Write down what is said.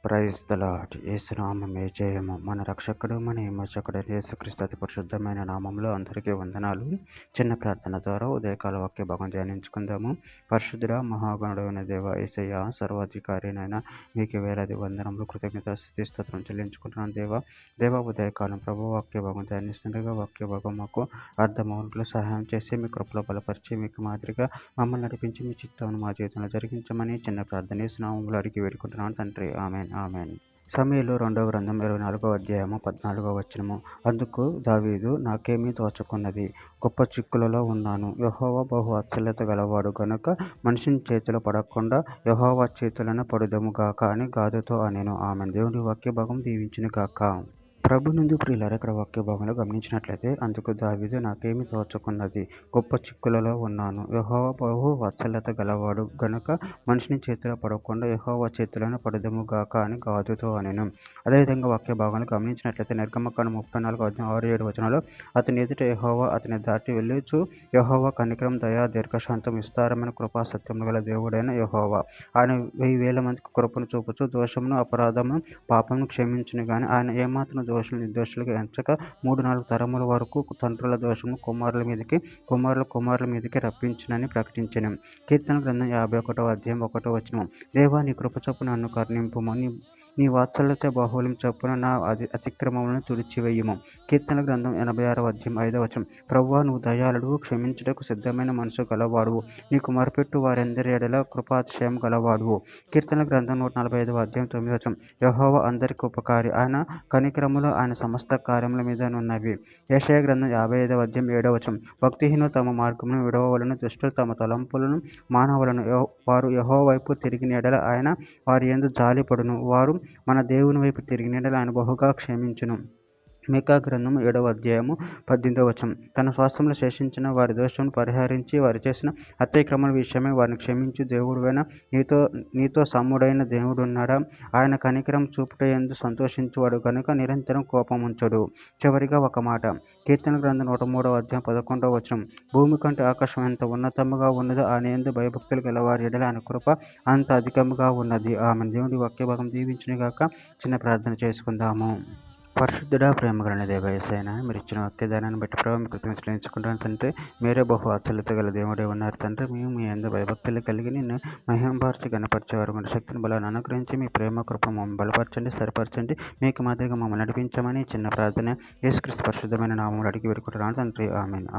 Praise the lord. యేసునామమే జయము. మన రక్షకుడు మన విమోచకుడు యేసుక్రీస్తు అతి పరిశుద్ధమైన నామంలో అందరికీ వందనాలు. చిన్న ప్రార్థన ద్వారా ఉదయకాల వాక్య భాగం ధ్యానించుకుందాము. పరిశుద్ధుడ మహాగణుడైన దేవ యేసయ్య, సర్వాధికారినైనా మీకు వేలాది వందనములు, కృతజ్ఞత స్తుతి స్తోత్రం చెల్లించుకుంటున్నాను దేవ ఉదయకాలం ప్రభు వాక్య భాగం ధ్యానిస్తుండగా వాక్య భాగం మాకు అర్థమవునట్లు సహాయం చేసి మీ కృపలో బలపరిచి మీకు మాదిరిగా మమ్మల్ని నడిపించి మీ చిత్తాన్ని మా జీవితంలో జరిగించమని చిన్న ప్రార్థన యేసునామములో అడిగి వేడుకుంటున్నాను తండ్రి. ఆమెన్. సమూయేలు 2వ గ్రంథం 24వ అధ్యాయము 14వ వచనము. అందుకు దావీదు, నాకేమీ తోచకున్నది, గొప్ప చిక్కులలో ఉన్నాను. యెహోవా బహు వాత్సల్యత గలవాడు గనుక మనిషిని చేతిలో పడకుండా యెహోవా చేతులను పడుదము గాక అని గాదుతో అనెను. ఆమెన్. దేవుని వాక్య భాగం దీవించును గాక. ప్రభు నుండి ప్రియులారా, ఇక్కడ వాక్య భాగంలో గమనించినట్లయితే, అందుకు దావీదు, నాకేమి తోచకున్నది, గొప్ప చిక్కులలో ఉన్నాను. యెహోవా బహు వాత్సల్యత గలవాడు గనుక మనిషిని చేతిలో పడకుండా యెహోవా చేతులను పడుదము గాక అని గాదుతో అనెను. అదేవిధంగా వాక్య భాగంలో గమనించినట్లయితే నిర్గమకాండం 34వ అధ్యాయం 6-7 వచనాలు, అతని ఎదుట యెహోవా అతని దాటి వెళ్ళుచు, యెహోవా కనికరం, దయ, దీర్ఘశాంతం, విస్తారమైన కృపా సత్యములు గల దేవుడైన యెహోవా. ఆయన 1000 మందికి కృపను చూపుచు దోషమును, అపరాధమును, పాపమును క్షమించును గాని ఆయన ఏమాత్రం దోషులు నిర్దోషులుగా ఎంచక 3-4 తరముల వరకు తండ్రుల దోషము కుమారుల మీదకి, కుమారుల మీదకి రప్పించునని ప్రకటించెను. కీర్తన గ్రంథం 51వ అధ్యాయం 1వ వచనం. దేవా, నీ కృప చొప్పున నన్ను కరుణింపుము, నీ వాత్సల్యత బాహుళ్యం చొప్పున నా అతిక్రమములను తుడిచివేయుము. కీర్తన గ్రంథం 86వ అధ్యాయం 5వ వచనం. ప్రభువా, నువ్వు దయాళుడు, క్షమించుటకు సిద్ధమైన మనసు గలవాడువు, నీకు మొరపెట్టు వారందరి ఎడల కృపాతిశయం గలవాడువు. కీర్తన గ్రంథం 145వ అధ్యాయం 9వ వచనం. యెహోవా అందరికి ఉపకారి, ఆయన కనికరములు ఆయన సమస్త కార్యముల మీద నున్నవి. యెషయా గ్రంథం 55వ అధ్యాయం 7వ వచనం. భక్తిహీనులు తమ మార్గమును విడవవలెను, దుష్టులు తమ తలంపులను మానవలను. వారు యెహోవా వైపు తిరిగిన ఎడల ఆయన వారి యందు జాలిపడును, వారు మన దేవుని వైపు తిరిగిన ఎడల ఆయన బహుగా క్షమించును. మీకా గ్రంథం 7వ అధ్యాయము 18వ వచనం. తన స్వాస్థ్యంలో శేషించిన వారి దోషమును పరిహరించి వారు చేసిన అతిక్రమణ విషయమై వారిని క్షమించు దేవుడైన నీతో సమ్ముడైన దేవుడున్నాడా? ఆయన కనికరం చూపుట యందు సంతోషించువాడు కనుక నిరంతరం కోపముంచడు. చివరిగా ఒక మాట, కీర్తన గ్రంథం 103వ అధ్యాయం 11వ వచనం. భూమి కంటే ఆకాశం ఎంత ఉన్నతముగా ఉన్నదో ఆయన యందు భయభక్తులు గలవారి ఎడల ఆయన కృప అంత అధికముగా ఉన్నది. ఆమె. దేవుడి వాక్య భాగం దీవించును గాక. చిన్న ప్రార్థన చేసుకుందాము. పరిశుద్ధుడా, ప్రేమగల దేవ యేసయ్యా, మీరు ఇచ్చిన వాక్యదానాన్ని బట్టి ప్రభావం మీకు కృతజ్ఞతలు చెల్లించుకుంటాను తండ్రి. మీరే బహు వాత్సల్యత గల దేవుడే ఉన్నారు తండ్రి. మేము మీ యందు భయభక్తులు కలిగి నిన్ను మహిమపరిచి గణపరిచేవారు మన శక్తిని బలాన్ని అనుగ్రహించి మీ ప్రేమ కృప మమ్మల్ని బలపరచండి, సరిపరచండి. మీకు మాదిరిగా మమ్మల్ని నడిపించమని చిన్న ప్రార్థన యేసుక్రీస్తు పరిశుద్ధమైన నామములో అడిగి వేడుకుంటున్నాను తండ్రి. ఆమేన్.